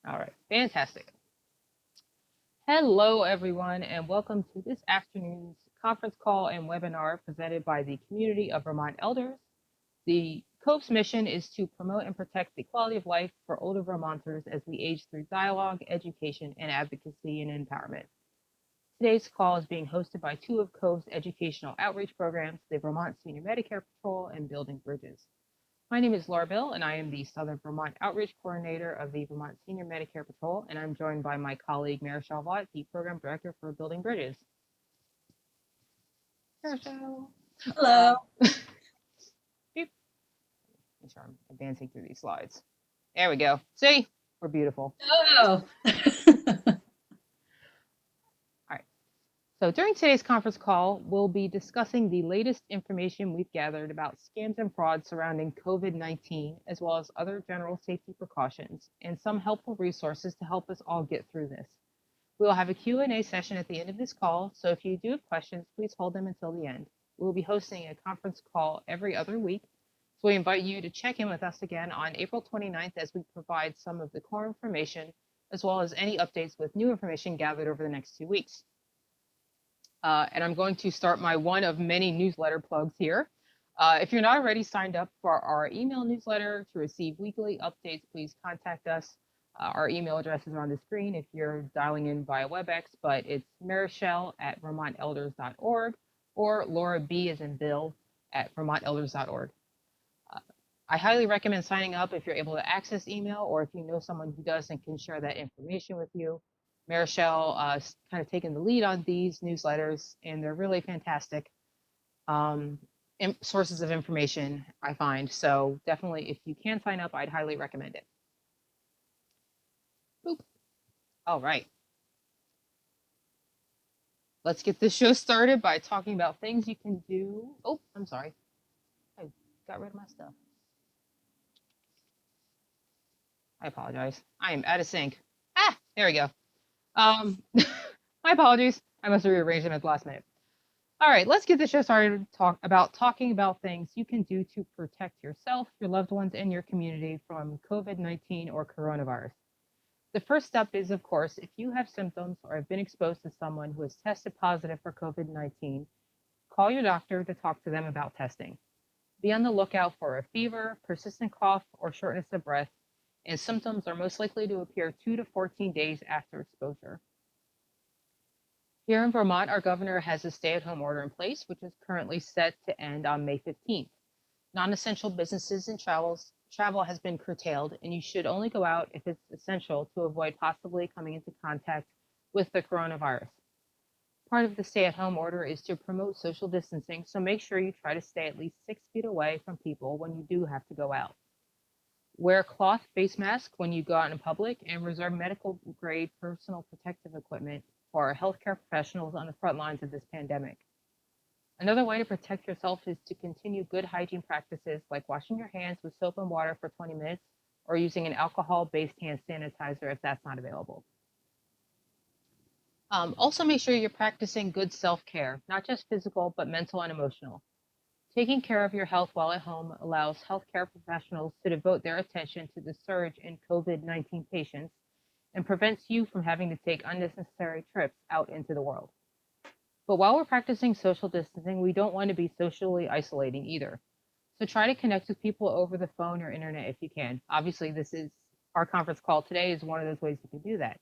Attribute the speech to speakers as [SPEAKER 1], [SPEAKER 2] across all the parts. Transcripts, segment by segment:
[SPEAKER 1] All right, fantastic. Hello, everyone, and welcome to this afternoon's conference call and webinar presented by the Community of Vermont Elders. The COVE's mission is to promote and protect the quality of life for older Vermonters as we age through dialogue, education, and advocacy and empowerment. Today's call is being hosted by two of COVE's educational outreach programs, the Vermont Senior Medicare Patrol and Building Bridges. My name is Laura Bill, and I am the Southern Vermont Outreach Coordinator of the Vermont Senior Medicare Patrol, and I'm joined by my colleague, Marichelle Vaught, the Program Director for Building Bridges. Marichelle.
[SPEAKER 2] Hello.
[SPEAKER 1] Make sure I'm advancing through these slides. There we go. See? We're beautiful.
[SPEAKER 2] Oh.
[SPEAKER 1] So during today's conference call, we'll be discussing the latest information we've gathered about scams and fraud surrounding COVID-19, as well as other general safety precautions, and some helpful resources to help us all get through this. We'll have a Q&A session at the end of this call, so if you do have questions, please hold them until the end. We'll be hosting a conference call every other week, so we invite you to check in with us again on April 29th as we provide some of the core information, as well as any updates with new information gathered over the next 2 weeks. And I'm going to start my one of many newsletter plugs here. If you're not already signed up for our email newsletter to receive weekly updates, please contact us. Our email address is on the screen if you're dialing in via WebEx, but it's marichelle@vermontelders.org or Laura B as in Bill at vermontelders.org. I highly recommend signing up if you're able to access email, or if you know someone who does and can share that information with you. Marichelle kind of taken the lead on these newsletters, and they're really fantastic sources of information, I find. So definitely, if you can sign up, I'd highly recommend it. Boop. All right. Let's get this show started by talking about things you can do. Oh, I'm sorry. I got rid of my stuff. I apologize. I am out of sync. There we go. My apologies. I must have rearranged them at the last minute. All right, let's get the show started talking about things you can do to protect yourself, your loved ones, and your community from COVID-19 or coronavirus. The first step is, of course, if you have symptoms or have been exposed to someone who has tested positive for COVID-19, call your doctor to talk to them about testing. Be on the lookout for a fever, persistent cough, or shortness of breath, and symptoms are most likely to appear 2 to 14 days after exposure. Here in Vermont, our governor has a stay-at-home order in place, which is currently set to end on May 15th. Non-essential businesses and travel has been curtailed, and you should only go out if it's essential to avoid possibly coming into contact with the coronavirus. Part of the stay-at-home order is to promote social distancing, so make sure you try to stay at least 6 feet away from people when you do have to go out. Wear a cloth face mask when you go out in public, and reserve medical-grade personal protective equipment for our healthcare professionals on the front lines of this pandemic. Another way to protect yourself is to continue good hygiene practices like washing your hands with soap and water for 20 minutes or using an alcohol-based hand sanitizer if that's not available. Also, make sure you're practicing good self-care, not just physical, but mental and emotional. Taking care of your health while at home allows healthcare professionals to devote their attention to the surge in COVID-19 patients and prevents you from having to take unnecessary trips out into the world. But while we're practicing social distancing, we don't want to be socially isolating either. So try to connect with people over the phone or internet if you can. Obviously, this is our conference call today is one of those ways you can do that.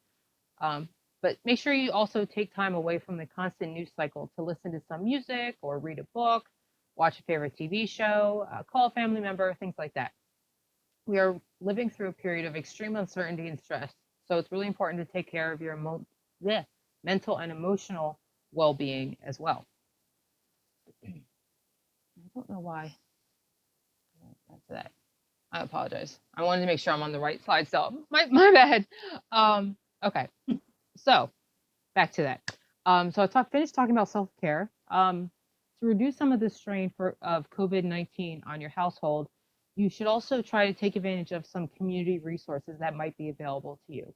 [SPEAKER 1] But make sure you also take time away from the constant news cycle to listen to some music or read a book, watch a favorite TV show, call a family member, things like that. We are living through a period of extreme uncertainty and stress, so it's really important to take care of your mental and emotional well-being as well. I don't know why. Back to that. I apologize. I wanted to make sure I'm on the right slide, so my bad. Okay, so back to that. So I finished talking about self-care. To reduce some of the strain of COVID-19 on your household, you should also try to take advantage of some community resources that might be available to you.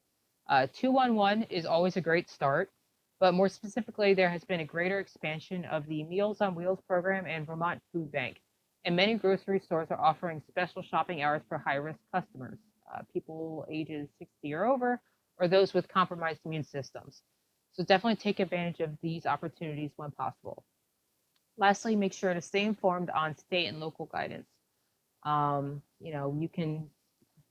[SPEAKER 1] 211 is always a great start, but more specifically, there has been a greater expansion of the Meals on Wheels program and Vermont Food Bank, and many grocery stores are offering special shopping hours for high-risk customers. people ages 60 or over, or those with compromised immune systems. So definitely take advantage of these opportunities when possible. Lastly, make sure to stay informed on state and local guidance. You can,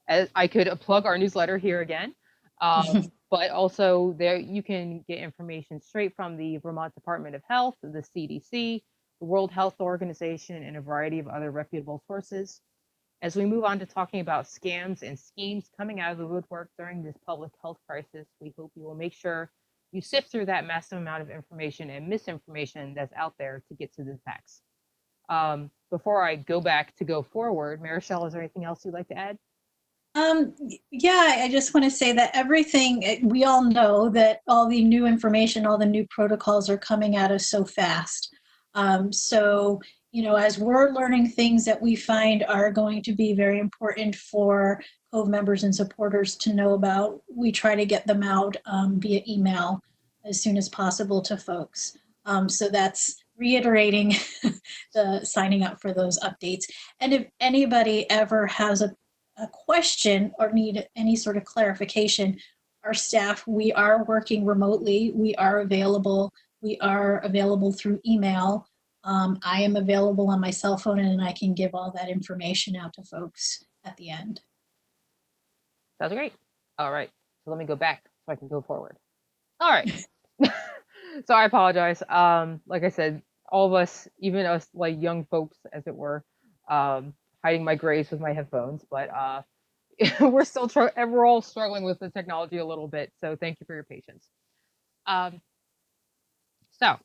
[SPEAKER 1] as I could plug our newsletter here again, but also there you can get information straight from the Vermont Department of Health, the CDC, the World Health Organization, and a variety of other reputable sources. As we move on to talking about scams and schemes coming out of the woodwork during this public health crisis, we hope you will make sure you sift through that massive amount of information and misinformation that's out there to get to the facts. Before I go forward, Marichelle, is there anything else you'd like to add?
[SPEAKER 2] Yeah, I just want to say that we all know that all the new information, all the new protocols are coming at us so fast. So, as we're learning things that we find are going to be very important for COVE members and supporters to know about, we try to get them out via email as soon as possible to folks. So that's reiterating the signing up for those updates. And if anybody ever has a question or need any sort of clarification, our staff, we are working remotely. We are available. We are available through email. I am available on my cell phone and I can give all that information out to folks at the end.
[SPEAKER 1] Sounds great. All right. So let me go back so I can go forward. All right. So I apologize. Like I said, all of us, even us like young folks, as it were, hiding my grays with my headphones, but we're all struggling with the technology a little bit. So thank you for your patience. Um, so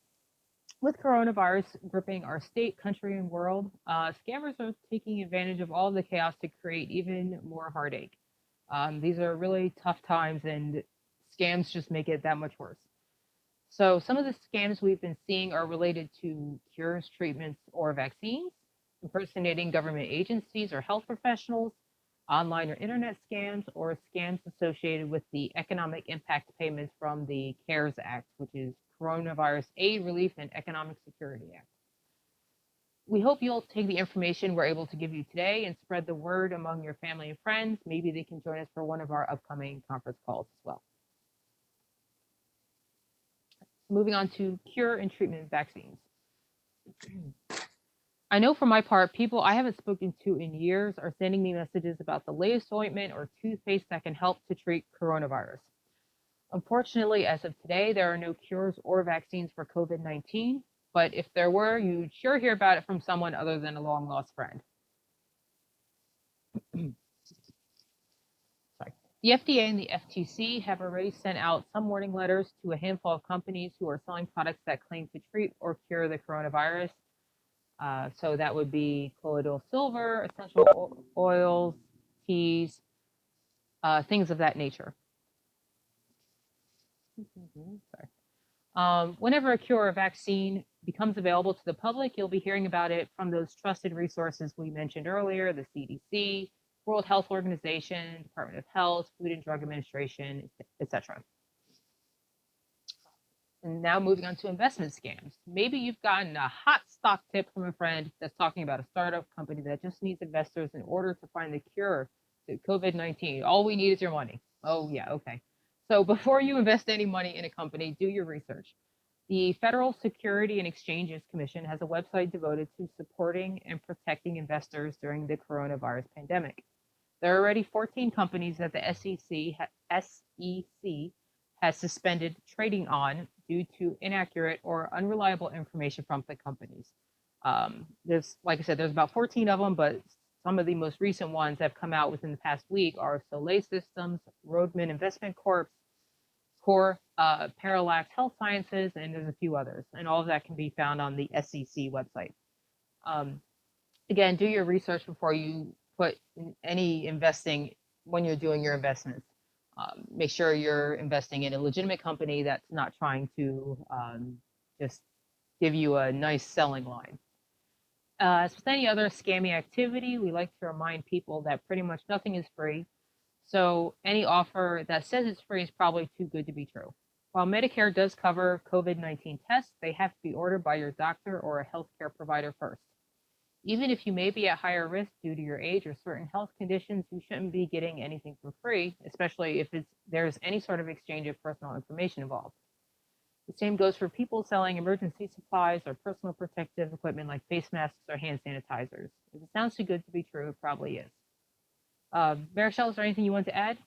[SPEAKER 1] with coronavirus gripping our state, country, and world, scammers are taking advantage of all the chaos to create even more heartache. These are really tough times, and scams just make it that much worse. So, some of the scams we've been seeing are related to cures, treatments, or vaccines, impersonating government agencies or health professionals, online or internet scams, or scams associated with the economic impact payments from the CARES Act, which is Coronavirus Aid, Relief, and Economic Security Act. We hope you'll take the information we're able to give you today and spread the word among your family and friends. Maybe they can join us for one of our upcoming conference calls as well. Moving on to cure and treatment vaccines. I know for my part, people I haven't spoken to in years are sending me messages about the latest ointment or toothpaste that can help to treat coronavirus. Unfortunately, as of today, there are no cures or vaccines for COVID-19, but if there were, you'd sure hear about it from someone other than a long lost friend. Sorry. The FDA and the FTC have already sent out some warning letters to a handful of companies who are selling products that claim to treat or cure the coronavirus. So that would be colloidal silver, essential oils, teas, things of that nature. Sorry. Whenever a cure or vaccine becomes available to the public, you'll be hearing about it from those trusted resources we mentioned earlier, the CDC, World Health Organization, Department of Health, Food and Drug Administration, etc. And now moving on to investment scams. Maybe you've gotten a hot stock tip from a friend that's talking about a startup company that just needs investors in order to find the cure to COVID-19. All we need is your money. Oh, yeah, okay. So before you invest any money in a company, do your research. The Federal Security and Exchanges Commission has a website devoted to supporting and protecting investors during the coronavirus pandemic. There are already 14 companies that the SEC has suspended trading on due to inaccurate or unreliable information from the companies. There's, like I said, there's about 14 of them, but some of the most recent ones that have come out within the past week are Soleil Systems, Roadman Investment Corp, Core, Parallax Health Sciences, and there's a few others. And all of that can be found on the SEC website. Again, do your research before you put any investing when you're doing your investments. Make sure you're investing in a legitimate company that's not trying to just give you a nice selling line. As with any other scammy activity, we like to remind people that pretty much nothing is free. So any offer that says it's free is probably too good to be true. While Medicare does cover COVID-19 tests, they have to be ordered by your doctor or a healthcare provider first. Even if you may be at higher risk due to your age or certain health conditions, you shouldn't be getting anything for free, especially if there's any sort of exchange of personal information involved. The same goes for people selling emergency supplies or personal protective equipment like face masks or hand sanitizers. If it sounds too good to be true, it probably is. Marichelle, is there anything you want to add?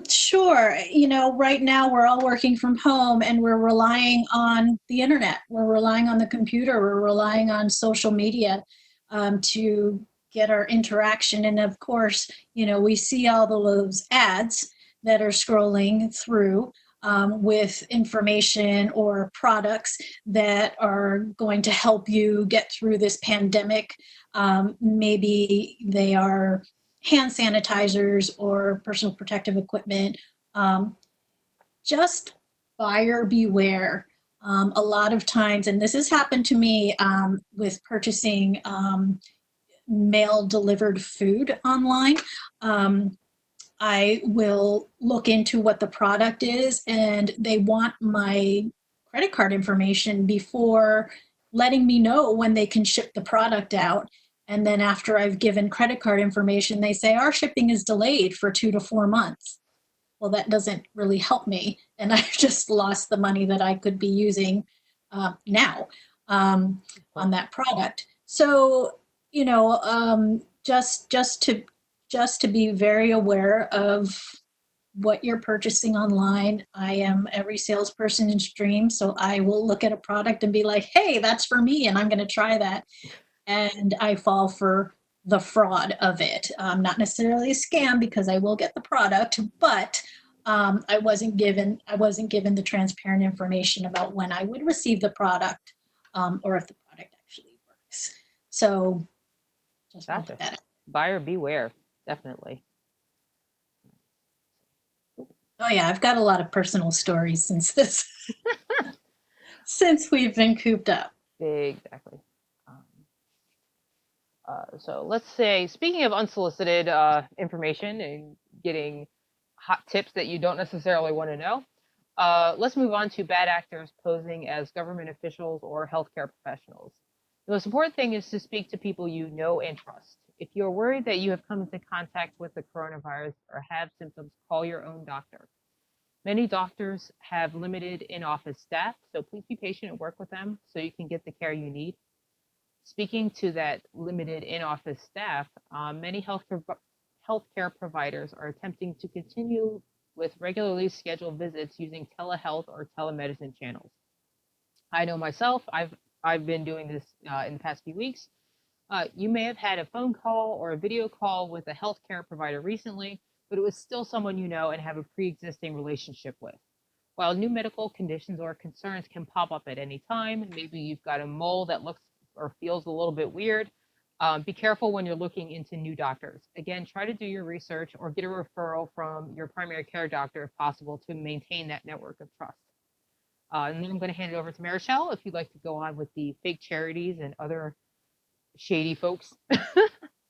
[SPEAKER 2] Sure. Right now we're all working from home and we're relying on the internet. We're relying on the computer. We're relying on social media to get our interaction. And of course, we see all those ads that are scrolling through with information or products that are going to help you get through this pandemic. Maybe they are hand sanitizers or personal protective equipment. Um, just buyer beware. A lot of times, and this has happened to me with purchasing mail delivered food online. Um, I will look into what the product is, and they want my credit card information before letting me know when they can ship the product out. And then after I've given credit card information, they say our shipping is delayed for 2 to 4 months. Well, that doesn't really help me. And I've just lost the money that I could be using now on that product. So, just to be very aware of what you're purchasing online. I am every salesperson's dream, so I will look at a product and be like, "Hey, that's for me," and I'm going to try that. And I fall for the fraud of it. Not necessarily a scam because I will get the product, but I wasn't given the transparent information about when I would receive the product or if the product actually works. So just want to
[SPEAKER 1] Gotcha.
[SPEAKER 2] put that out.
[SPEAKER 1] Buyer beware, definitely.
[SPEAKER 2] Oh yeah, I've got a lot of personal stories since we've been cooped up.
[SPEAKER 1] Exactly. Um, so let's say, speaking of unsolicited information and getting hot tips that you don't necessarily want to know, let's move on to bad actors posing as government officials or healthcare professionals. The most important thing is to speak to people you know and trust. If you're worried that you have come into contact with the coronavirus or have symptoms, call your own doctor. Many doctors have limited in office staff, so please be patient and work with them so you can get the care you need. Speaking to that limited in office staff, many healthcare providers are attempting to continue with regularly scheduled visits using telehealth or telemedicine channels. I know myself, I've been doing this in the past few weeks. You may have had a phone call or a video call with a healthcare provider recently, but it was still someone you know and have a pre existing relationship with. While new medical conditions or concerns can pop up at any time, maybe you've got a mole that looks or feels a little bit weird. Be careful when you're looking into new doctors. Again, try to do your research or get a referral from your primary care doctor if possible to maintain that network of trust. And then I'm going to hand it over to Marichelle if you'd like to go on with the fake charities and other shady folks.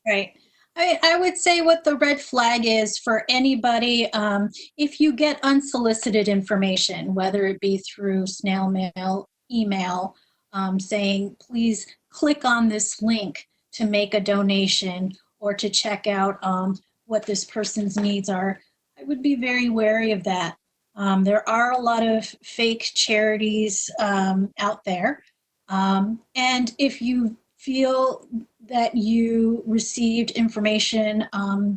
[SPEAKER 2] Right. I would say what the red flag is for anybody, if you get unsolicited information, whether it be through snail mail, email, saying, please click on this link to make a donation or to check out what this person's needs are, I would be very wary of that. There are a lot of fake charities out there. And if you feel that you received information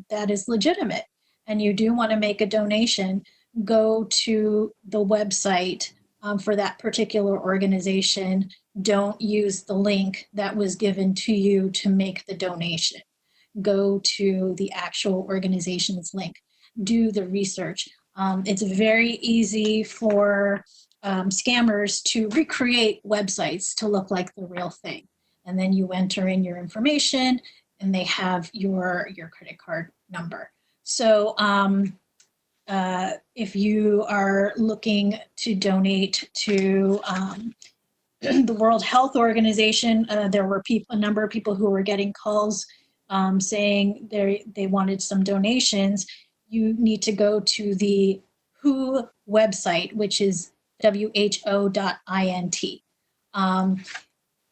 [SPEAKER 2] that is legitimate and you do want to make a donation, go to the website for that particular organization. Don't use the link that was given to you to make the donation. Go to the actual organization's link. Do the research. It's very easy for scammers to recreate websites to look like the real thing. And then you enter in your information and they have your credit card number. So if you are looking to donate to the World Health Organization, there were a number of people who were getting calls saying they wanted some donations. You need to go to the WHO website, which is who.int.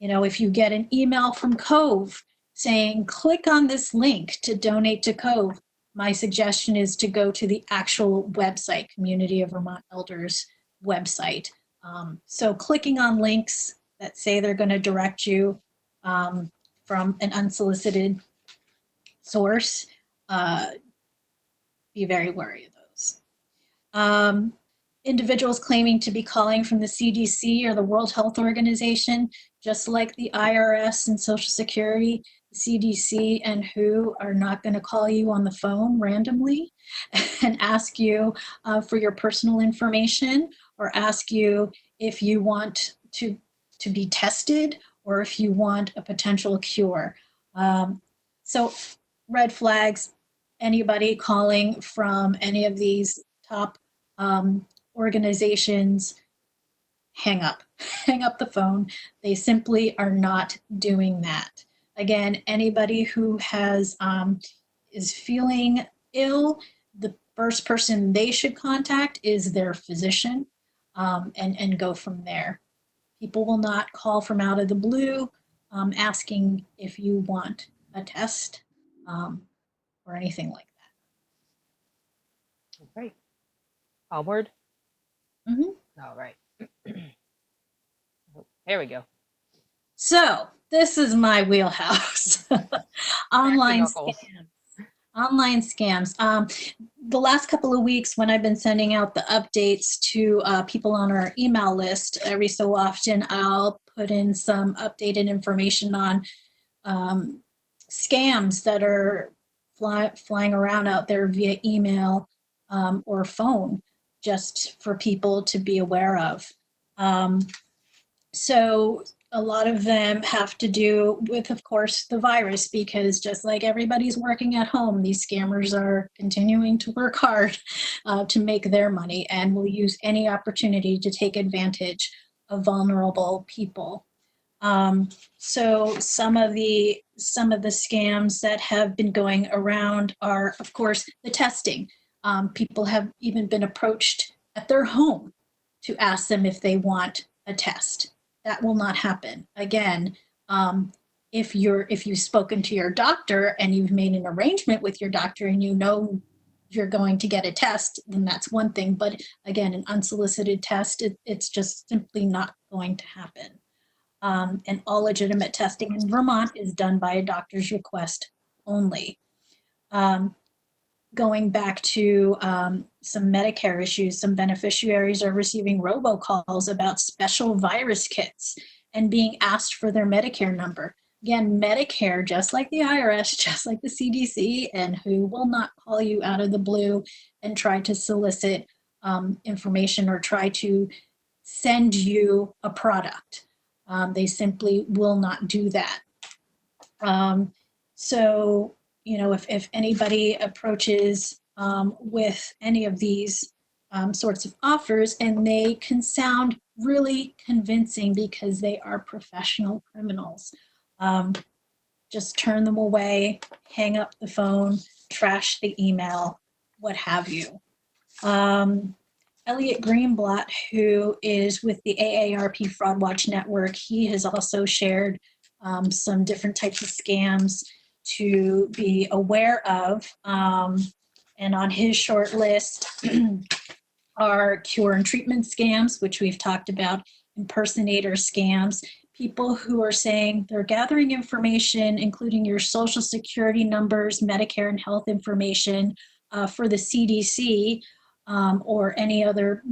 [SPEAKER 2] If you get an email from COVE saying, click on this link to donate to COVE, my suggestion is to go to the actual website, Community of Vermont Elders website. So clicking on links that say they're going to direct you from an unsolicited source, be very wary of those. Individuals claiming to be calling from the CDC or the World Health Organization, just like the IRS and Social Security, CDC and WHO are not going to call you on the phone randomly and ask you for your personal information or ask you if you want to be tested or if you want a potential cure. So red flags, anybody calling from any of these top organizations, hang up. Hang up the phone. They simply are not doing that. Again, anybody who has is feeling ill, the first person they should contact is their physician, and go from there. People will not call from out of the blue asking if you want a test or anything like
[SPEAKER 1] All right. Onward.
[SPEAKER 2] that.
[SPEAKER 1] All right. There we go.
[SPEAKER 2] So this is my wheelhouse. Online
[SPEAKER 1] Knuckles.
[SPEAKER 2] scams. Online scams. The last couple of weeks when I've been sending out the updates to people on our email list, every so often I'll put in some updated information on scams that are flying around out there via email or phone, just for people to be aware of. So a lot of them have to do with, of course, the virus, because just like everybody's working at home, these scammers are continuing to work hard to make their money and will use any opportunity to take advantage of vulnerable people. So some of the scams that have been going around are, of course, the testing. People have even been approached at their home to ask them if they want a test. That will not happen. Again, if you've spoken to your doctor and you've made an arrangement with your doctor and you know you're going to get a test, then that's one thing. But again, an unsolicited test, it's just simply not going to happen. And all legitimate testing in Vermont is done by a doctor's request only. Going back to some Medicare issues, some beneficiaries are receiving robocalls about special virus kits and being asked for their Medicare number. Again, Medicare, just like the IRS, just like the CDC, and WHO will not call you out of the blue and try to solicit information or try to send you a product. They simply will not do that. So, if anybody approaches with any of these sorts of offers, and they can sound really convincing because they are professional criminals, just turn them away, hang up the phone, trash the email, what have you. Elliot Greenblatt, who is with the AARP Fraud Watch Network, he has also shared some different types of scams to be aware of. And on his short list are cure and treatment scams, which we've talked about, impersonator scams, people who are saying they're gathering information, including your social security numbers, Medicare and health information for the CDC or any other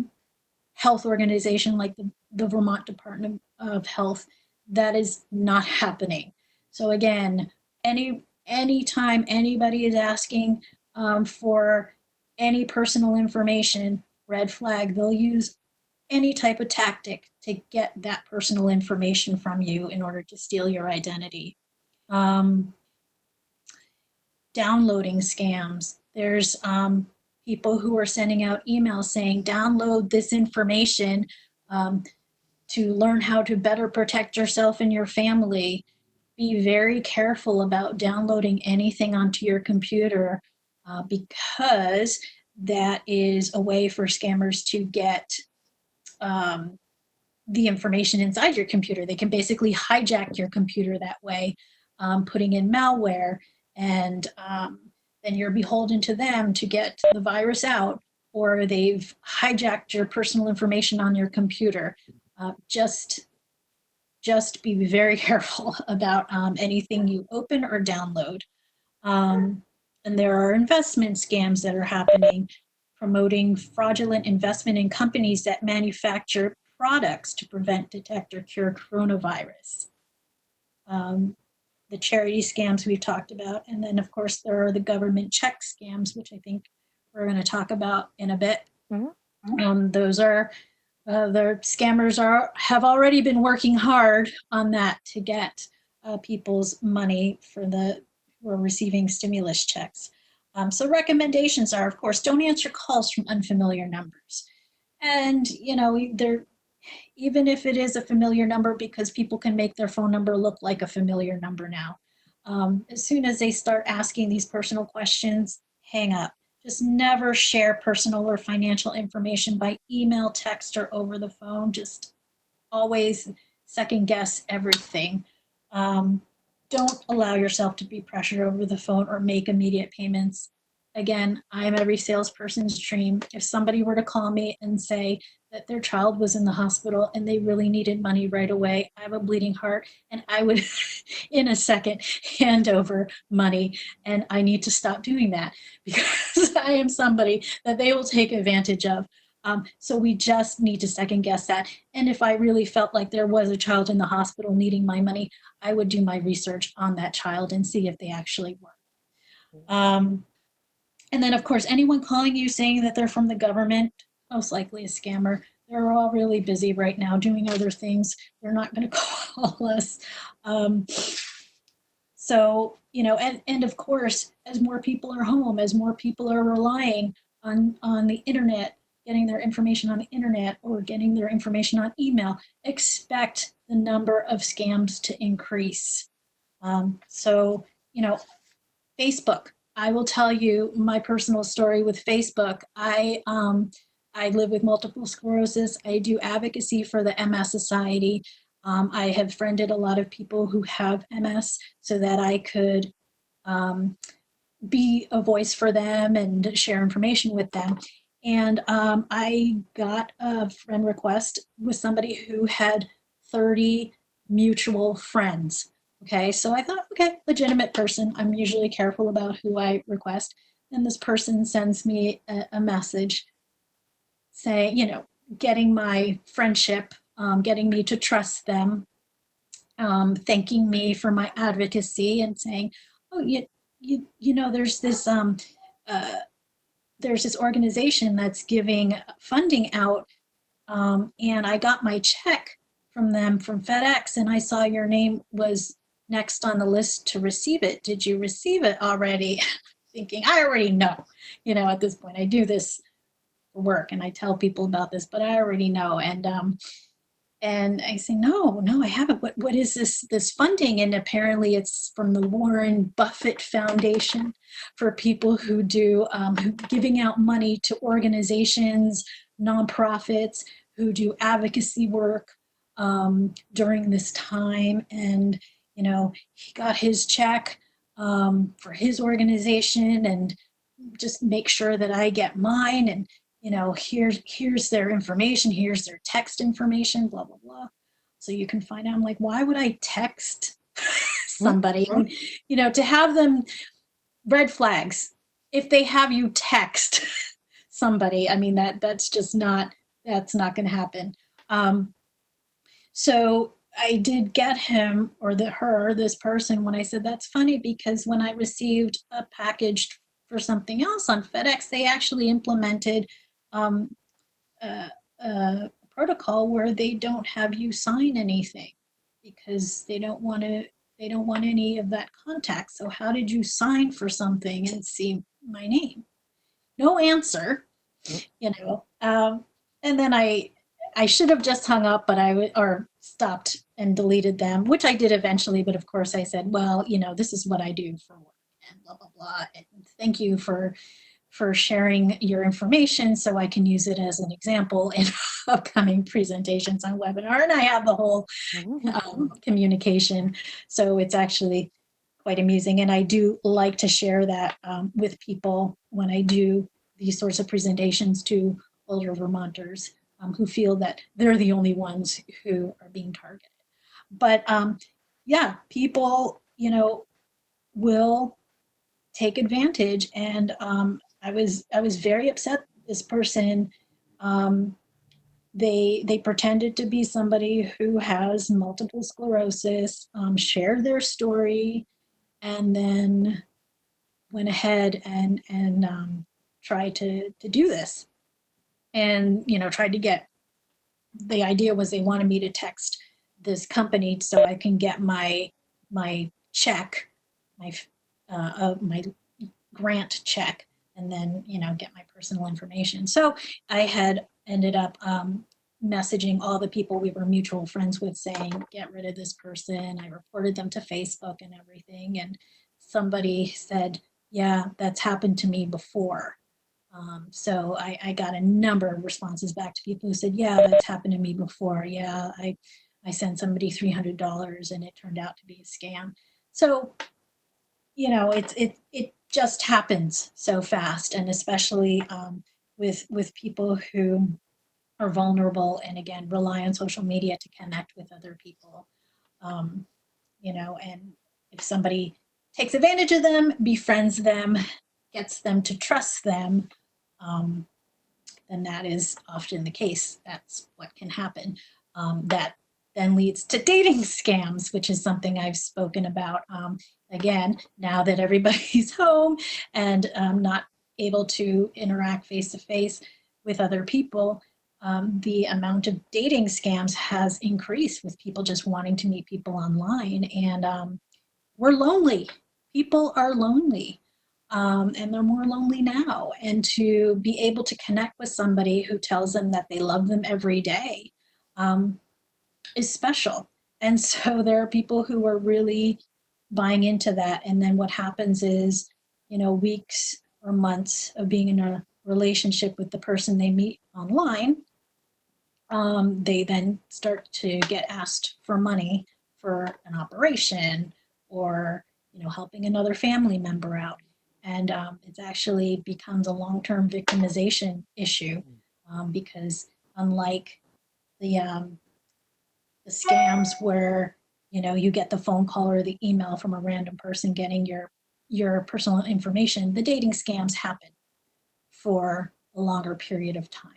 [SPEAKER 2] health organization like the Vermont Department of Health. That is not happening. So again, anytime anybody is asking for any personal information, red flag. They'll use any type of tactic to get that personal information from you in order to steal your identity. Downloading scams. There's people who are sending out emails saying, download this information to learn how to better protect yourself and your family. Be very careful about downloading anything onto your computer because that is a way for scammers to get the information inside your computer. They can basically hijack your computer that way, putting in malware, and then you're beholden to them to get the virus out, or they've hijacked your personal information on your computer. Just be very careful about anything you open or download. Um, and there are investment scams that are happening, promoting fraudulent investment in companies that manufacture products to prevent, detect, or cure coronavirus. Um, the charity scams we've talked about. And then, of course, there are the government check scams, which I think we're going to talk about in a bit. Those are the scammers have already been working hard on that to get people's money for who are receiving stimulus checks. So recommendations are, of course, don't answer calls from unfamiliar numbers. And, even if it is a familiar number, because people can make their phone number look like a familiar number now. As soon as they start asking these personal questions, hang up. Just never share personal or financial information by email, text, or over the phone. Just always second guess everything. Don't allow yourself to be pressured over the phone or make immediate payments. Again, I'm every salesperson's dream. If somebody were to call me and say that their child was in the hospital and they really needed money right away, I have a bleeding heart and I would, in a second, hand over money. And I need to stop doing that because I am somebody that they will take advantage of. So we just need to second guess that. And if I really felt like there was a child in the hospital needing my money, I would do my research on that child and see if they actually were. And then, of course, anyone calling you saying that they're from the government, most likely a scammer. They're all really busy right now doing other things. They're not going to call us. So, and of course, as more people are home, as more people are relying on the internet, getting their information on the internet or getting their information on email, expect the number of scams to increase. So, Facebook. I will tell you my personal story with Facebook. I live with multiple sclerosis. I do advocacy for the MS Society. I have friended a lot of people who have MS so that I could be a voice for them and share information with them. And I got a friend request with somebody who had 30 mutual friends. Okay, so I thought, okay, legitimate person. I'm usually careful about who I request. And this person sends me a message saying, getting my friendship, getting me to trust them, thanking me for my advocacy and saying, oh, there's this organization that's giving funding out, and I got my check from them from FedEx, and I saw your name was next on the list to receive it. Did you receive it already? Thinking, I already know. At this point, I do this for work, and I tell people about this, but I already know. And I say, no, I haven't. What is this funding? And apparently it's from the Warren Buffett Foundation for people who do who giving out money to organizations, nonprofits who do advocacy work during this time. And, he got his check for his organization and just make sure that I get mine. And here's their information, here's their text information, blah, blah, blah. So you can find out. I'm like, why would I text somebody? To have them, red flags, if they have you text somebody, I mean, that's not going to happen. So I did get him or this person when I said, that's funny because when I received a package for something else on FedEx, they actually implemented um, a protocol where they don't have you sign anything because they don't want any of that contact. So how did you sign for something and see my name? No answer, and then I should have just hung up, but or stopped and deleted them, which I did eventually. But of course I said, well, this is what I do for work and blah, blah, blah. And thank you for for sharing your information so I can use it as an example in upcoming presentations on webinar. And I have the whole communication. So it's actually quite amusing. And I do like to share that with people when I do these sorts of presentations to older Vermonters who feel that they're the only ones who are being targeted. But yeah, people, will take advantage. And I was very upset. This person, um, they pretended to be somebody who has multiple sclerosis, shared their story, and then went ahead and tried to do this. And tried to get, the idea was they wanted me to text this company so I can get my check, my grant check, and then get my personal information. So I had ended up messaging all the people we were mutual friends with, saying get rid of this person. I reported them to Facebook and everything, and somebody said, yeah, that's happened to me before. So I got a number of responses back to people who said, yeah, that's happened to me before. Yeah, I sent somebody $300 and it turned out to be a scam. So it just happens so fast, and especially with people who are vulnerable and again rely on social media to connect with other people. Um, and if somebody takes advantage of them, befriends them, gets them to trust them, um, then that is often the case. That's what can happen. That then leads to dating scams, which is something I've spoken about. Again, now that everybody's home and not able to interact face to face with other people, the amount of dating scams has increased with people just wanting to meet people online. And we're lonely. People are lonely. And they're more lonely now. And to be able to connect with somebody who tells them that they love them every day um, is special. And so there are people who are really buying into that. And then what happens is, weeks or months of being in a relationship with the person they meet online, they then start to get asked for money for an operation, or helping another family member out, and it actually becomes a long-term victimization issue, because unlike the scams where you get the phone call or the email from a random person getting your personal information, the dating scams happen for a longer period of time.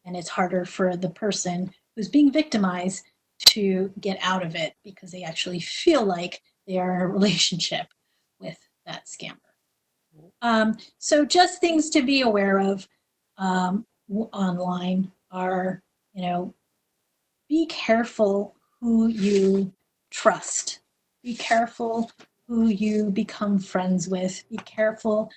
[SPEAKER 2] And it's harder for the person who's being victimized to get out of it because they actually feel like they are in a relationship with that scammer. So just things to be aware of online are, be careful who you trust. Be careful who you become friends with. Be careful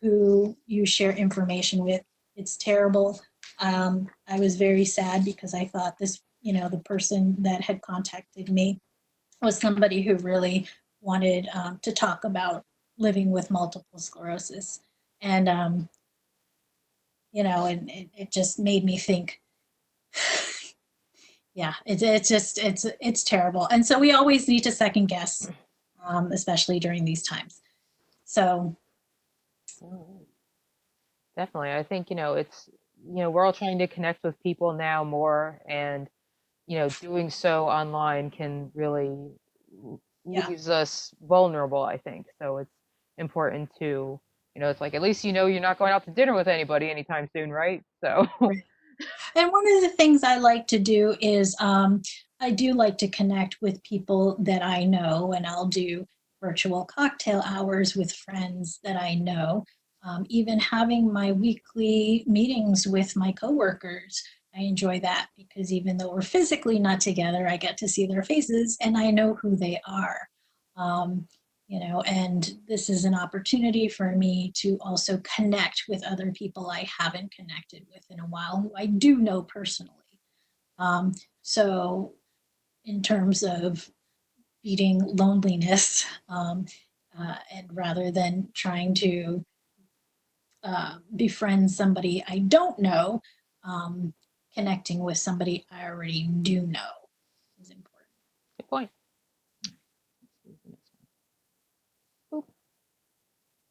[SPEAKER 2] who you share information with. It's terrible. I was very sad because I thought this, the person that had contacted me was somebody who really wanted to talk about living with multiple sclerosis. And, and it just made me think, yeah, it's terrible. And so we always need to second guess, especially during these times. So
[SPEAKER 1] Definitely. I think, it's, we're all trying to connect with people now more, and, doing so online can really
[SPEAKER 2] yeah.
[SPEAKER 1] leaves us vulnerable, I think. So it's important to, it's like, at least, you're not going out to dinner with anybody anytime soon, right? So,
[SPEAKER 2] Right. And one of the things I like to do is I do like to connect with people that I know, and I'll do virtual cocktail hours with friends that I know. Even having my weekly meetings with my coworkers, I enjoy that because even though we're physically not together, I get to see their faces and I know who they are. Um, and this is an opportunity for me to also connect with other people I haven't connected with in a while, who I do know personally. Um, so, in terms of beating loneliness, and rather than trying to befriend somebody I don't know, connecting with somebody I already do know is important.
[SPEAKER 1] Good point. Boop.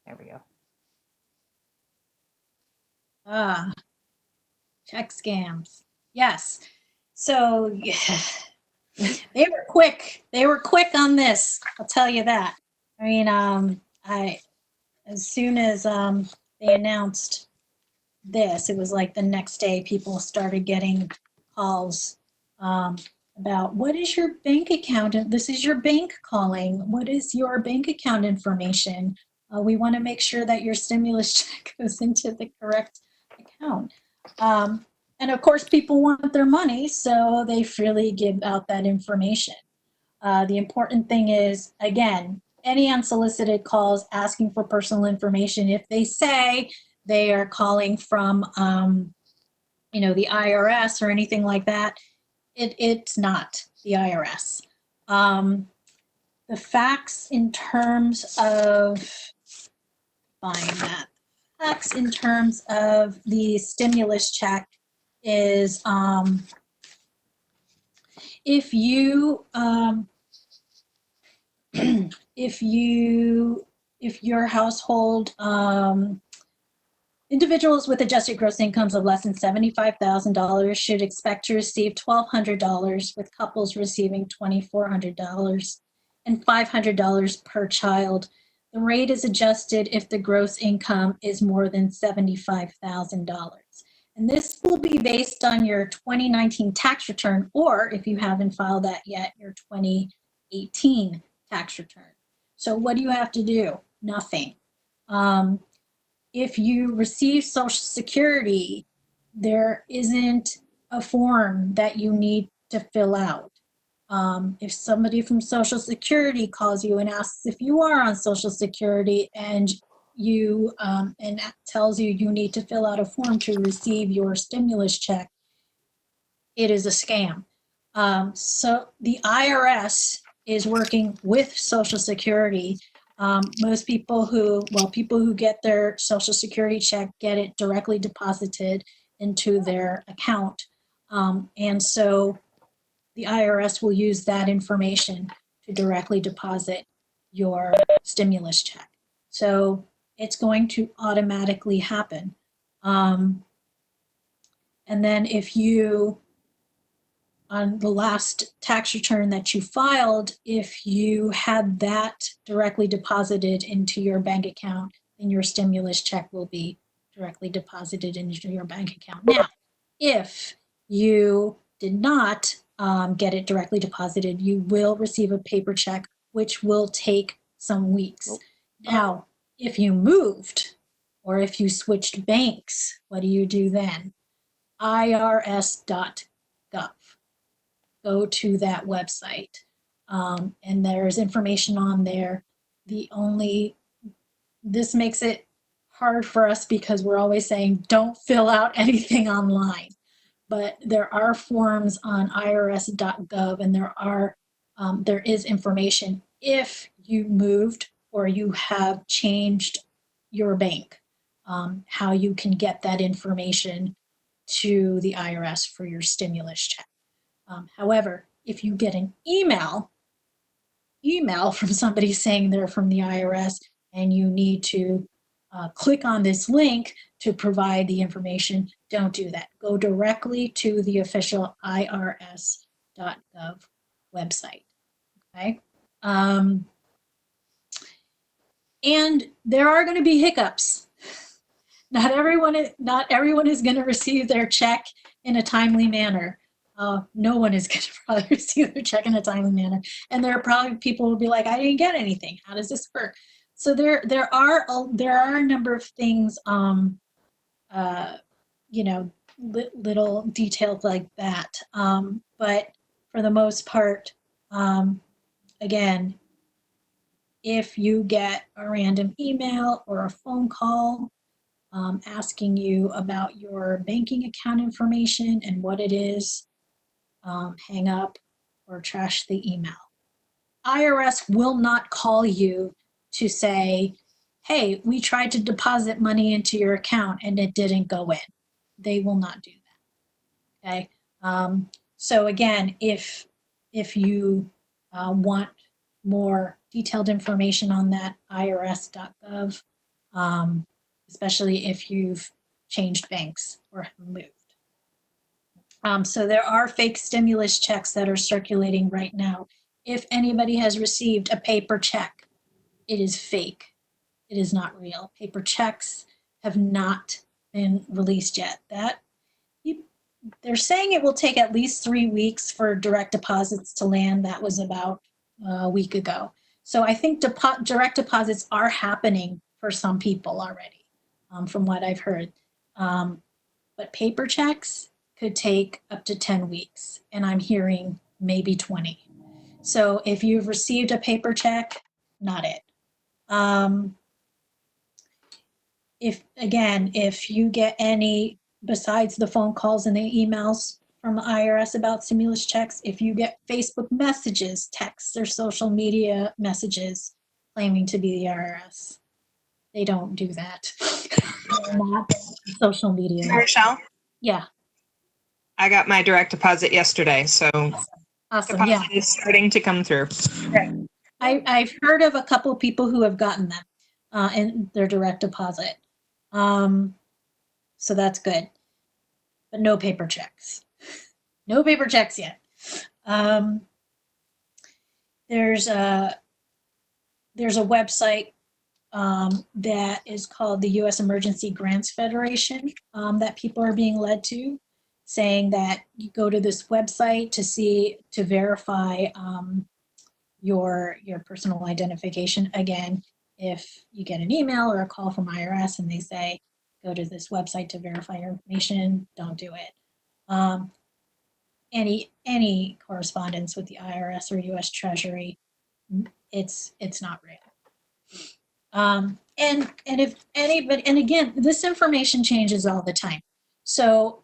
[SPEAKER 1] There we go.
[SPEAKER 2] Check scams. Yes. So yeah, they were quick. They were quick on this. I'll tell you that. I mean, as soon as they announced this, it was like the next day people started getting calls about what is your bank account? This is your bank calling. What is your bank account information? We want to make sure that your stimulus check goes into the correct account. And of course, people want their money, so they freely give out that information. The important thing is, again, any unsolicited calls asking for personal information, if they say they are calling from, the IRS or anything like that, it's not the IRS. The facts in terms of, find that, facts in terms of the stimulus check is if you if your household individuals with adjusted gross incomes of less than $75,000 should expect to receive $1,200, with couples receiving $2,400 and $500 per child. The rate is adjusted if the gross income is more than $75,000. And this will be based on your 2019 tax return, or if you haven't filed that yet, your 2018 tax return. So what do you have to do? Nothing. If you receive Social Security, there isn't a form that you need to fill out. If somebody from Social Security calls you and asks if you are on Social Security and you and tells you you need to fill out a form to receive your stimulus check, it is a scam. So the IRS is working with Social Security. Most people who get their Social Security check get it directly deposited into their account. And so the IRS will use that information to directly deposit your stimulus check. So it's going to automatically happen. And then if you, on the last tax return that you filed, if you had that directly deposited into your bank account, then your stimulus check will be directly deposited into your bank account. Now, if you did not get it directly deposited, you will receive a paper check, which will take some weeks. Now, if you moved or if you switched banks, what do you do then? irs.gov. Go to that website. And there's information on there. This makes it hard for us because we're always saying, don't fill out anything online. But there are forms on irs.gov, and there is information if you moved or you have changed your bank, how you can get that information to the IRS for your stimulus check. However, if you get an email from somebody saying they're from the IRS and you need to click on this link to provide the information, don't do that. Go directly to the official irs.gov website. Okay. And there are going to be hiccups. Not everyone is going to receive their check in a timely manner. No one is going to probably receive their check in a timely manner. And there are probably people who will be like, I didn't get anything. How does this work? So there are a number of things, little details like that. But for the most part, again, if you get a random email or a phone call asking you about your banking account information and what it is, hang up or trash the email. IRS will not call you to say, hey, we tried to deposit money into your account and it didn't go in. They will not do that. Okay. So again, if you want more detailed information on that, irs.gov, especially if you've changed banks or moved. So there are fake stimulus checks that are circulating right now. If anybody has received a paper check, it is fake. It is not real. Paper checks have not been released yet. They're saying it will take at least 3 weeks for direct deposits to land. That was about a week ago. So I think direct deposits are happening for some people already, from what I've heard. But paper checks could take up to 10 weeks, and I'm hearing maybe 20. So if you've received a paper check, not it. If you get any, besides the phone calls and the emails from the IRS about stimulus checks, if you get Facebook messages, texts, or social media messages claiming to be the IRS, they don't do that. They're not social media.
[SPEAKER 3] Rochelle,
[SPEAKER 2] Yeah.
[SPEAKER 3] I got my direct deposit yesterday, so
[SPEAKER 2] Awesome.
[SPEAKER 3] deposit
[SPEAKER 2] Yeah.
[SPEAKER 3] is starting to come through.
[SPEAKER 2] Right. I've heard of a couple people who have gotten them in their direct deposit. So that's good. But no paper checks. No paper checks yet. There's a website that is called the U.S. Emergency Grants Federation that people are being led to, saying that you go to this website to verify your personal identification. Again, if you get an email or a call from IRS and they say, go to this website to verify your information, don't do it. Any correspondence with the IRS or US Treasury, it's not real. And if anybody, and again, this information changes all the time. So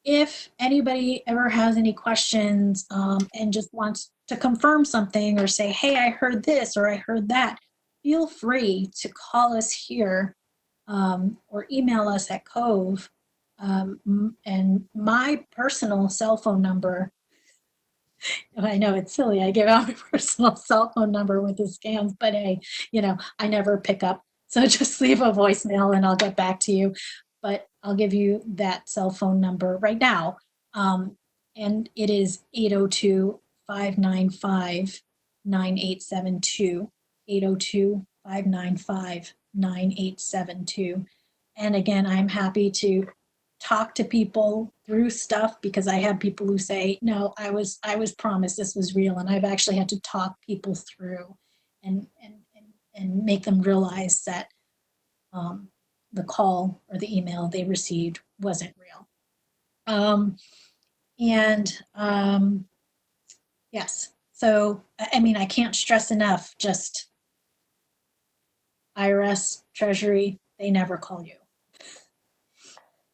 [SPEAKER 2] if anybody ever has any questions and just wants to confirm something or say, hey, I heard this or I heard that, feel free to call us here or email us at COVE. And my personal cell phone number, I know it's silly, I give out my personal cell phone number with the scams, but hey, I never pick up. So just leave a voicemail and I'll get back to you. But I'll give you that cell phone number right now. And it is 802-595-9872, 802-595-9872. And again, I'm happy to talk to people through stuff because I have people who say, no, I was promised this was real. And I've actually had to talk people through and make them realize that the call or the email they received wasn't real. Yes, so I mean, I can't stress enough, just IRS, Treasury, they never call you.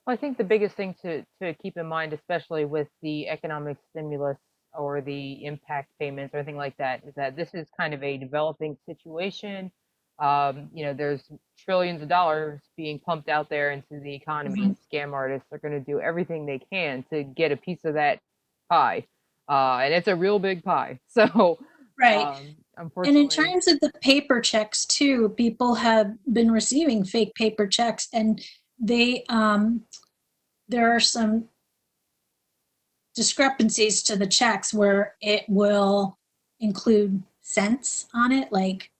[SPEAKER 1] Well, I think the biggest thing to keep in mind, especially with the economic stimulus or the impact payments or anything like that, is that this is kind of a developing situation. There's trillions of dollars being pumped out there into the economy, and scam artists are going to do everything they can to get a piece of that pie. And it's a real big pie. So,
[SPEAKER 2] Right.
[SPEAKER 1] unfortunately.
[SPEAKER 2] And in terms of the paper checks too, people have been receiving fake paper checks, and they there are some discrepancies to the checks where it will include cents on it, like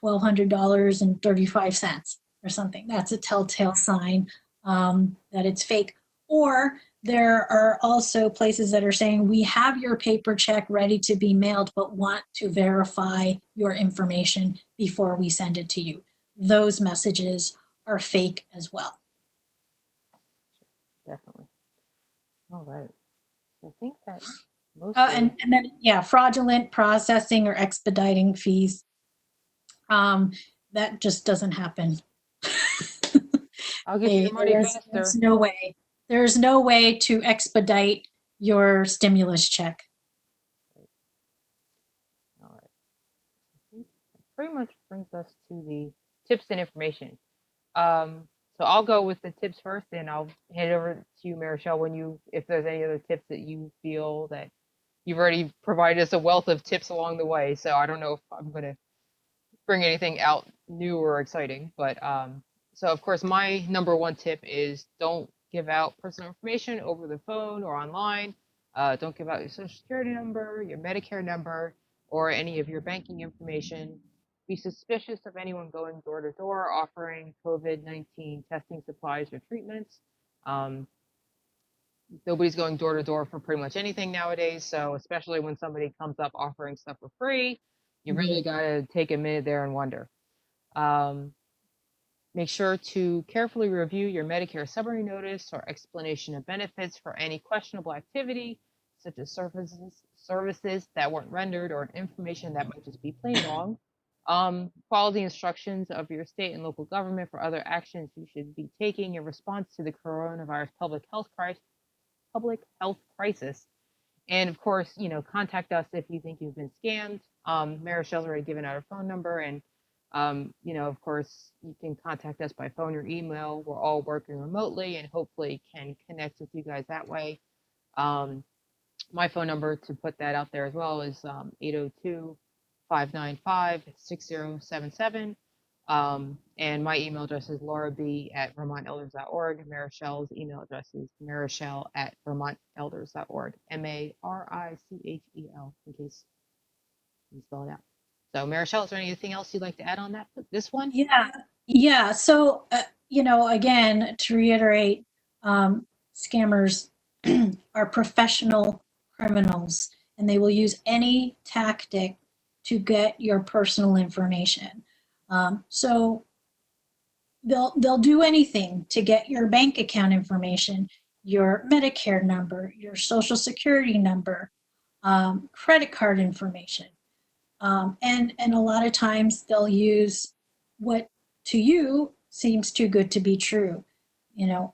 [SPEAKER 2] $1,200.35 or something. That's a telltale sign that it's fake. Or there are also places that are saying, we have your paper check ready to be mailed, but want to verify your information before we send it to you. Those messages are fake as well.
[SPEAKER 1] Definitely. All right. I think that most
[SPEAKER 2] and then, yeah, fraudulent processing or expediting fees. That just doesn't happen.
[SPEAKER 1] I'll get your money faster.
[SPEAKER 2] There's no way. There's no way to expedite your stimulus check.
[SPEAKER 1] All right. I think that pretty much brings us to the tips and information. So I'll go with the tips first, and I'll hand it over to you, Marichelle, if there's any other tips that you feel that you've already provided us a wealth of tips along the way. So I don't know if I'm going to bring anything out new or exciting, but so of course my number one tip is don't give out personal information over the phone or online. Don't give out your social security number, your Medicare number, or any of your banking information. Be suspicious of anyone going door to door offering COVID-19 testing supplies or treatments. Um, Nobody's going door to door for pretty much anything nowadays. So especially when somebody comes up offering stuff for free, you really got to take a minute there and wonder. Um, Make sure to carefully review your Medicare summary notice or explanation of benefits for any questionable activity, such as services that weren't rendered or information that might just be plain wrong. Follow the instructions of your state and local government for other actions you should be taking in response to the coronavirus public health crisis. And of course, contact us if you think you've been scammed. Marichelle's already given out her phone number, and of course, you can contact us by phone or email. We're all working remotely, and hopefully can connect with you guys that way. My phone number, to put that out there as well, is 802-595-6077. And my email address is laurab@vermontelders.org. Marichelle's email address is marichelle@vermontelders.org. MARICHEL, in case you spell it out. So, Marichelle, is there anything else you'd like to add on this one?
[SPEAKER 2] Yeah. So, again, to reiterate, scammers are professional criminals, and they will use any tactic to get your personal information. So they'll do anything to get your bank account information, your Medicare number, your social security number, credit card information. And a lot of times they'll use what to you seems too good to be true,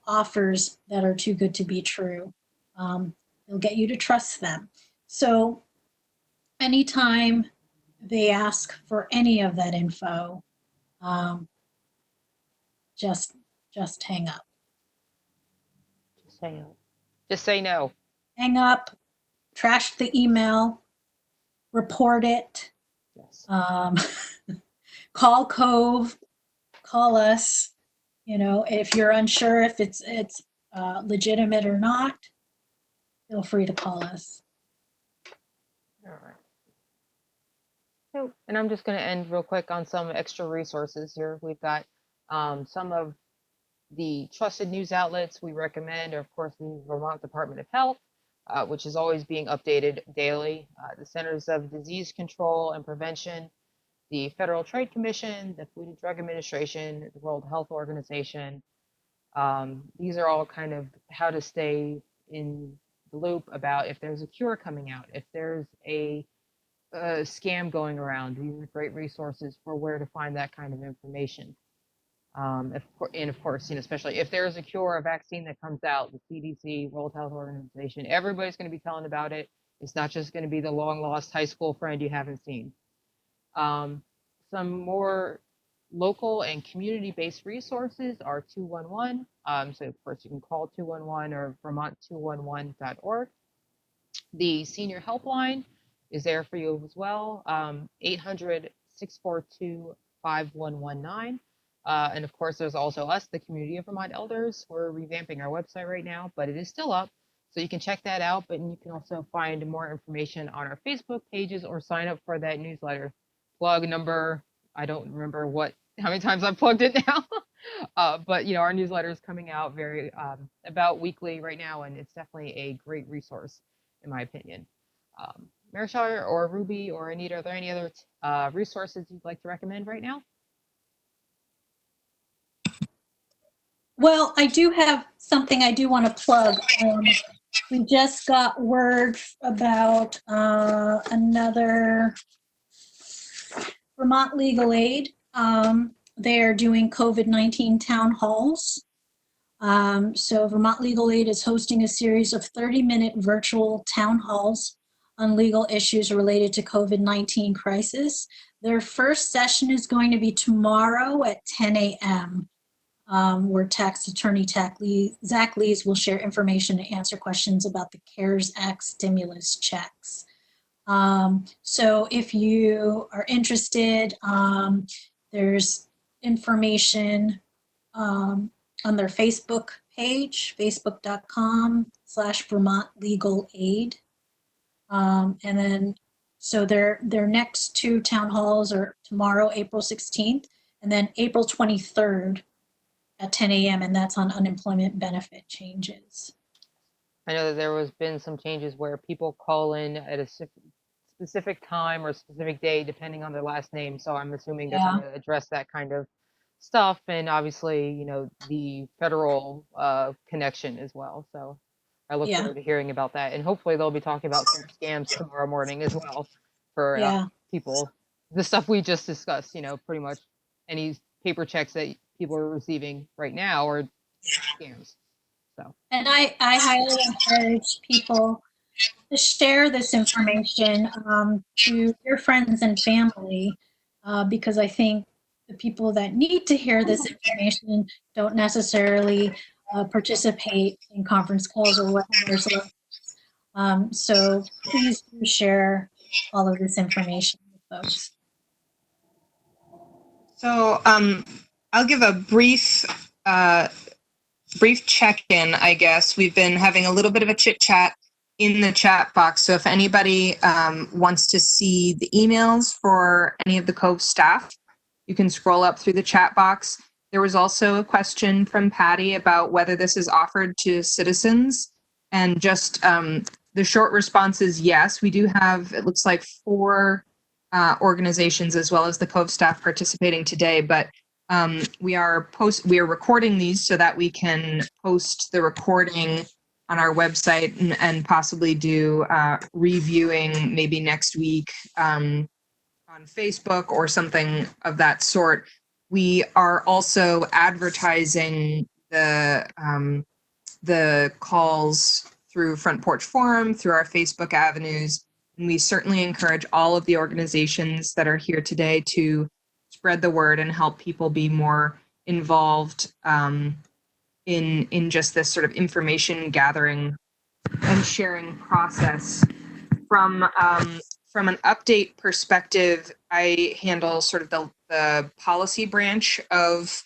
[SPEAKER 2] offers that are too good to be true. They'll get you to trust them. So anytime they ask for any of that info, just hang up.
[SPEAKER 1] Just say no.
[SPEAKER 2] Hang up, trash the email, report it.
[SPEAKER 1] Yes.
[SPEAKER 2] Call COVE, call us. If you're unsure if it's legitimate or not, feel free to call us.
[SPEAKER 1] All right. So, and I'm just going to end real quick on some extra resources here. We've got some of the trusted news outlets we recommend are, of course, the Vermont Department of Health, which is always being updated daily, the Centers of Disease Control and Prevention, the Federal Trade Commission, the Food and Drug Administration, the World Health Organization. These are all kind of how to stay in the loop about if there's a cure coming out, if there's a scam going around. These are great resources for where to find that kind of information. And of course, especially if there's a cure, a vaccine that comes out, the CDC, World Health Organization, everybody's going to be telling about it. It's not just going to be the long lost high school friend you haven't seen. Some more local and community-based resources are 211. So of course you can call 211 or vermont211.org. The senior helpline is there for you as well, 800-642-5119. And of course, there's also us, the Community of Vermont Elders. We're revamping our website right now, but it is still up. So you can check that out, but you can also find more information on our Facebook pages or sign up for that newsletter. Plug number, I don't remember how many times I've plugged it now. But our newsletter is coming out about weekly right now, and it's definitely a great resource, in my opinion. Marichelle or Ruby or Anita, are there any other resources you'd like to recommend right now?
[SPEAKER 2] Well, I do have something I do want to plug. We just got word about another Vermont Legal Aid. They're doing COVID-19 town halls. So Vermont Legal Aid is hosting a series of 30-minute virtual town halls on legal issues related to COVID-19 crisis. Their first session is going to be tomorrow at 10 a.m. Where tax attorney Zach Lees will share information and answer questions about the CARES Act stimulus checks. So if you are interested, there's information on their Facebook page, facebook.com/Vermont Legal Aid. And then, so their next two town halls are tomorrow, April 16th, and then April 23rd at 10 a.m. And that's on unemployment benefit changes.
[SPEAKER 1] I know that there was been some changes where people call in at a specific time or specific day, depending on their last name. So I'm assuming they're
[SPEAKER 2] Yeah.
[SPEAKER 1] going to address that kind of stuff, and obviously, the federal connection as well. So I look
[SPEAKER 2] Yeah.
[SPEAKER 1] forward to hearing about that, and hopefully they'll be talking about some scams tomorrow morning as well for
[SPEAKER 2] Yeah.
[SPEAKER 1] people. The stuff we just discussed, pretty much any paper checks that people are receiving right now are scams. So.
[SPEAKER 2] And I highly encourage people to share this information to your friends and family because I think the people that need to hear this information don't necessarily participate in conference calls or webinars. So please do share all of this information with folks.
[SPEAKER 3] So I'll give a brief check-in, I guess. We've been having a little bit of a chit-chat in the chat box. So if anybody wants to see the emails for any of the COVE staff, you can scroll up through the chat box. There was also a question from Patty about whether this is offered to citizens. And just the short response is yes. We do have, it looks like 4 organizations as well as the COVE staff participating today, but we are recording these so that we can post the recording on our website and possibly do reviewing maybe next week on Facebook or something of that sort. We are also advertising the calls through Front Porch Forum, through our Facebook avenues. And we certainly encourage all of the organizations that are here today to spread the word and help people be more involved in just this sort of information gathering and sharing process. From an update perspective, I handle sort of the policy branch of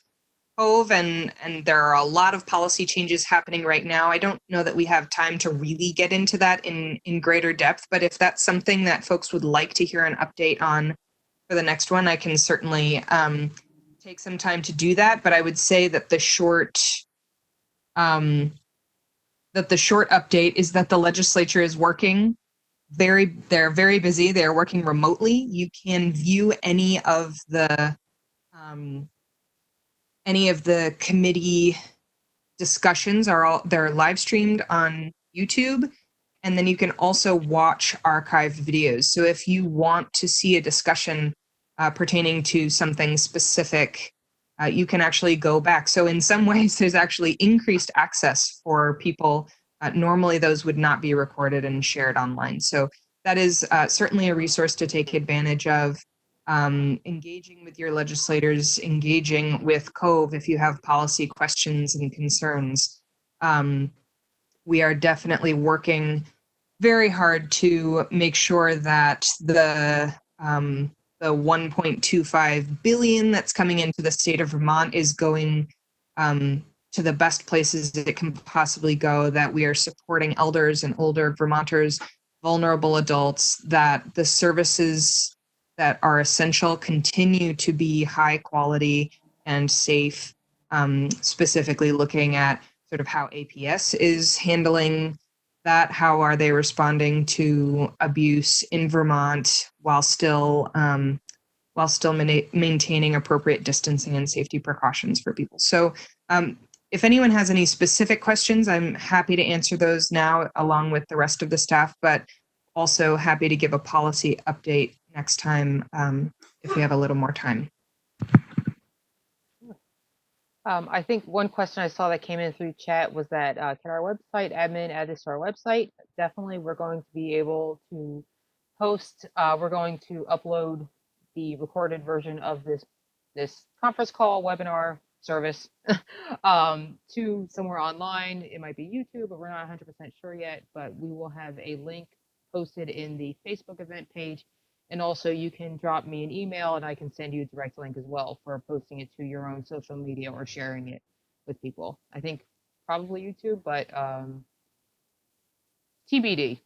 [SPEAKER 3] COVE, and there are a lot of policy changes happening right now. I don't know that we have time to really get into that in greater depth, but if that's something that folks would like to hear an update on for the next one, I can certainly take some time to do that. But I would say that the short update is that the legislature is working they're very busy. They're working remotely. You can view any of the committee discussions they're live streamed on YouTube, and then you can also watch archived videos. So if you want to see a discussion pertaining to something specific, you can actually go back. So in some ways, there's actually increased access for people. Normally, those would not be recorded and shared online. So that is certainly a resource to take advantage of. Engaging with your legislators, engaging with COVE if you have policy questions and concerns. We are definitely working very hard to make sure that the 1.25 billion that's coming into the state of Vermont is going to the best places it can possibly go, that we are supporting elders and older Vermonters, vulnerable adults, that the services that are essential continue to be high quality and safe, specifically looking at sort of how APS is handling that. How are they responding to abuse in Vermont while still maintaining appropriate distancing and safety precautions for people? So if anyone has any specific questions, I'm happy to answer those now along with the rest of the staff, but also happy to give a policy update next time if we have a little more time.
[SPEAKER 1] I think one question I saw that came in through chat was that can our website admin add this to our website? Definitely, we're going to be able to post. We're going to upload the recorded version of this conference call, webinar, service to somewhere online. It might be YouTube, but we're not 100% sure yet. But we will have a link posted in the Facebook event page. And also you can drop me an email and I can send you a direct link as well for posting it to your own social media or sharing it with people. I think probably YouTube, but TBD,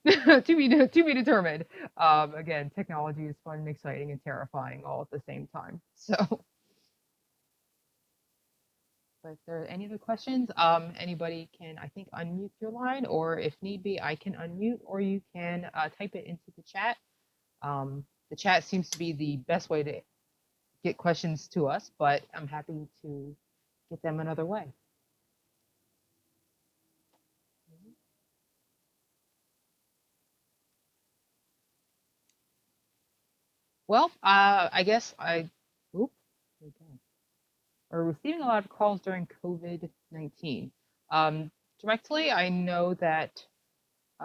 [SPEAKER 1] to be determined. Again, technology is fun and exciting and terrifying all at the same time. So, but if there are any other questions, anybody can, I think, unmute your line, or if need be, I can unmute, or you can type it into the chat. The chat seems to be the best way to get questions to us, but I'm happy to get them another way. Well, I guess oop, there we go. Are receiving a lot of calls during COVID-19. Directly, I know that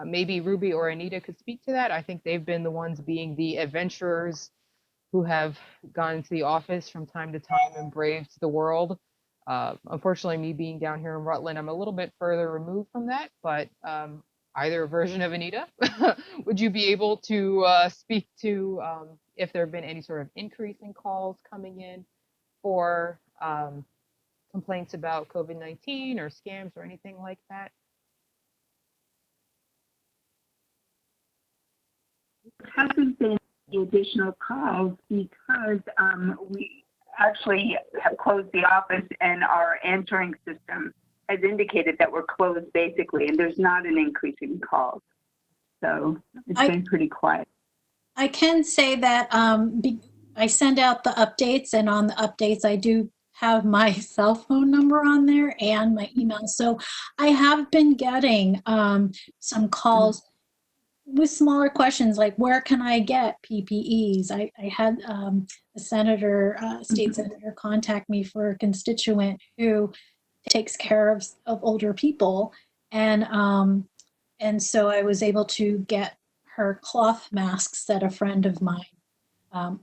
[SPEAKER 1] maybe Ruby or Anita could speak to that. I think they've been the ones being the adventurers who have gone into the office from time to time and braved the world. Unfortunately, me being down here in Rutland, I'm a little bit further removed from that, but either version of Anita, would you be able to speak to if there have been any sort of increase in calls coming in for complaints about COVID-19 or scams or anything like that?
[SPEAKER 4] Hasn't been the additional calls because we actually have closed the office and our answering system has indicated that we're closed basically, and there's not an increase in calls. So it's been pretty quiet.
[SPEAKER 2] I can say that I send out the updates, and on the updates, I do have my cell phone number on there and my email. So I have been getting some calls with smaller questions like, where can I get PPEs? I had a senator, state senator, contact me for a constituent who takes care of older people. And so I was able to get her cloth masks that a friend of mine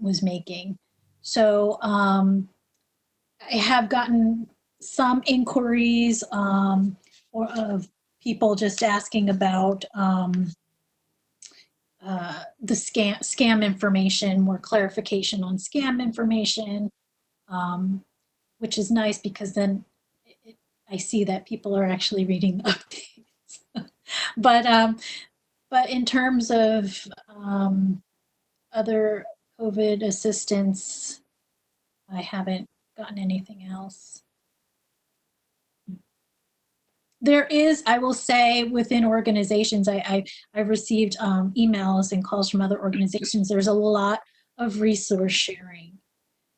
[SPEAKER 2] was making. So I have gotten some inquiries or of people just asking about the scam information, more clarification on scam information, which is nice because then I see that people are actually reading the updates. But in terms of other COVID assistance, I haven't gotten anything else. There is, I will say, within organizations, I've received emails and calls from other organizations. There's a lot of resource sharing.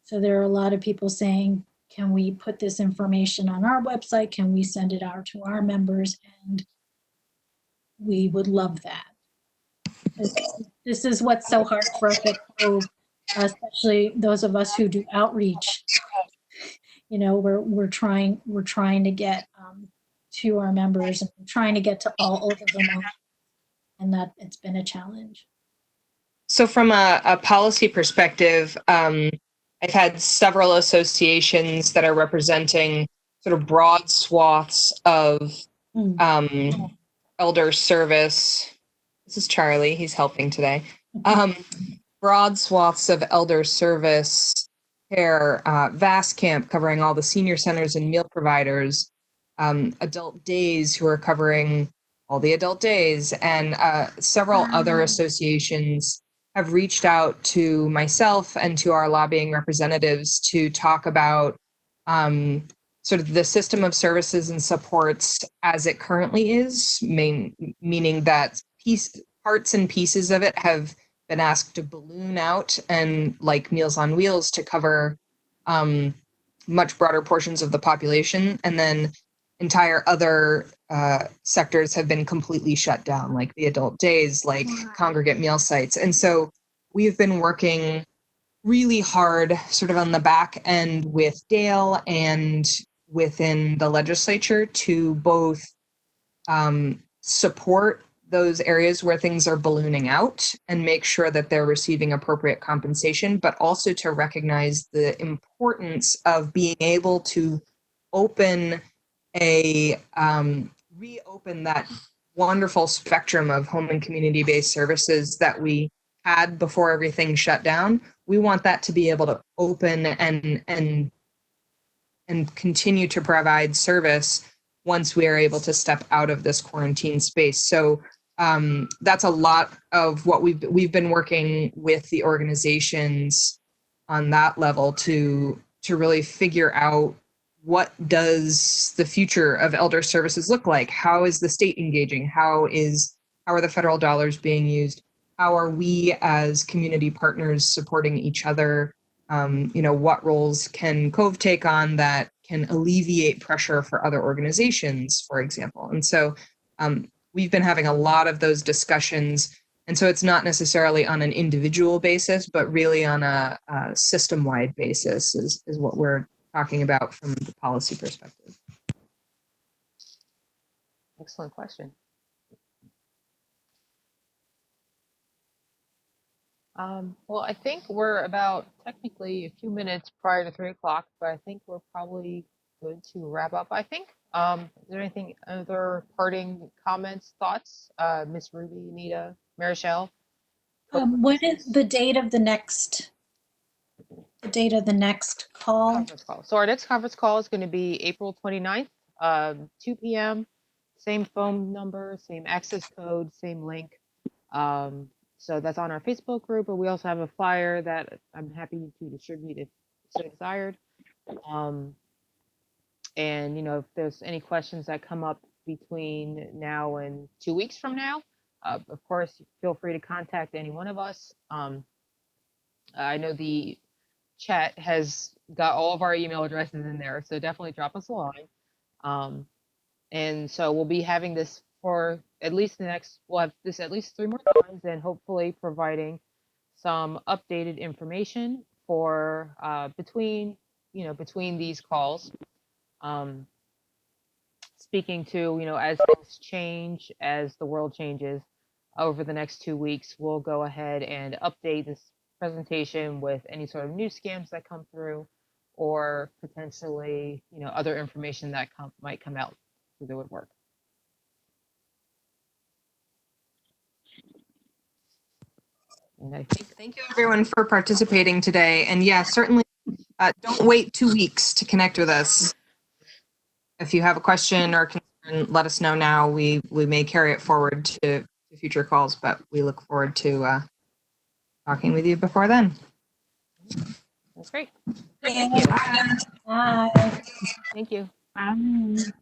[SPEAKER 2] So there are a lot of people saying, can we put this information on our website? Can we send it out to our members? And we would love that. This is what's so hard for us at COVE, especially those of us who do outreach. You know, we're trying to get to our members and trying to get to all over Vermont, and that it's been a challenge.
[SPEAKER 3] So from a policy perspective, I've had several associations that are representing sort of broad swaths of elder service. This is Charlie, he's helping today. Broad swaths of elder service care, VAS camp covering all the senior centers and meal providers, adult days who are covering all the adult days, and several other associations have reached out to myself and to our lobbying representatives to talk about sort of the system of services and supports as it currently is, meaning that parts and pieces of it have been asked to balloon out, and like Meals on Wheels to cover much broader portions of the population, and then entire other sectors have been completely shut down, like the adult days, like congregate meal sites. And so we've been working really hard sort of on the back end with Dale and within the legislature to both support those areas where things are ballooning out and make sure that they're receiving appropriate compensation, but also to recognize the importance of being able to open reopen that wonderful spectrum of home and community-based services that we had before everything shut down. We want that to be able to open and continue to provide service once we are able to step out of this quarantine space. So that's a lot of what we've been working with the organizations on that level to really figure out what does the future of elder services look like? How is the state engaging? How are the federal dollars being used? How are we as community partners supporting each other? What roles can COVE take on that can alleviate pressure for other organizations, for example? And so we've been having a lot of those discussions. And so it's not necessarily on an individual basis, but really on a system-wide basis is what we're talking about from the policy perspective.
[SPEAKER 1] Excellent question. Well, I think we're about technically a few minutes prior to 3 o'clock, but I think we're probably good to wrap up, I think. Is there anything, other parting comments, thoughts? Ms. Ruby, Anita, Marichelle?
[SPEAKER 2] What is the date of the next call?
[SPEAKER 1] Conference call. So our next conference call is going to be April 29th, 2 p.m. Same phone number, same access code, same link. So that's on our Facebook group, but we also have a flyer that I'm happy to distribute if so desired. And if there's any questions that come up between now and 2 weeks from now, of course, feel free to contact any one of us. I know the chat has got all of our email addresses in there, so definitely drop us a line. And so we'll be having this for at least we'll have this at least 3 more times, and hopefully providing some updated information for between these calls. Speaking to, as things change, as the world changes over the next 2 weeks, we'll go ahead and update this presentation with any sort of new scams that come through, or potentially, other information that might come out through the woodwork. And I think
[SPEAKER 3] Thank you everyone for participating today. And yeah, certainly don't wait 2 weeks to connect with us. If you have a question or concern, let us know now. We may carry it forward to future calls, but we look forward to talking with you before then.
[SPEAKER 1] that's great.
[SPEAKER 2] Yeah.
[SPEAKER 1] Thank you.
[SPEAKER 2] Bye.
[SPEAKER 1] Thank you.
[SPEAKER 4] Bye.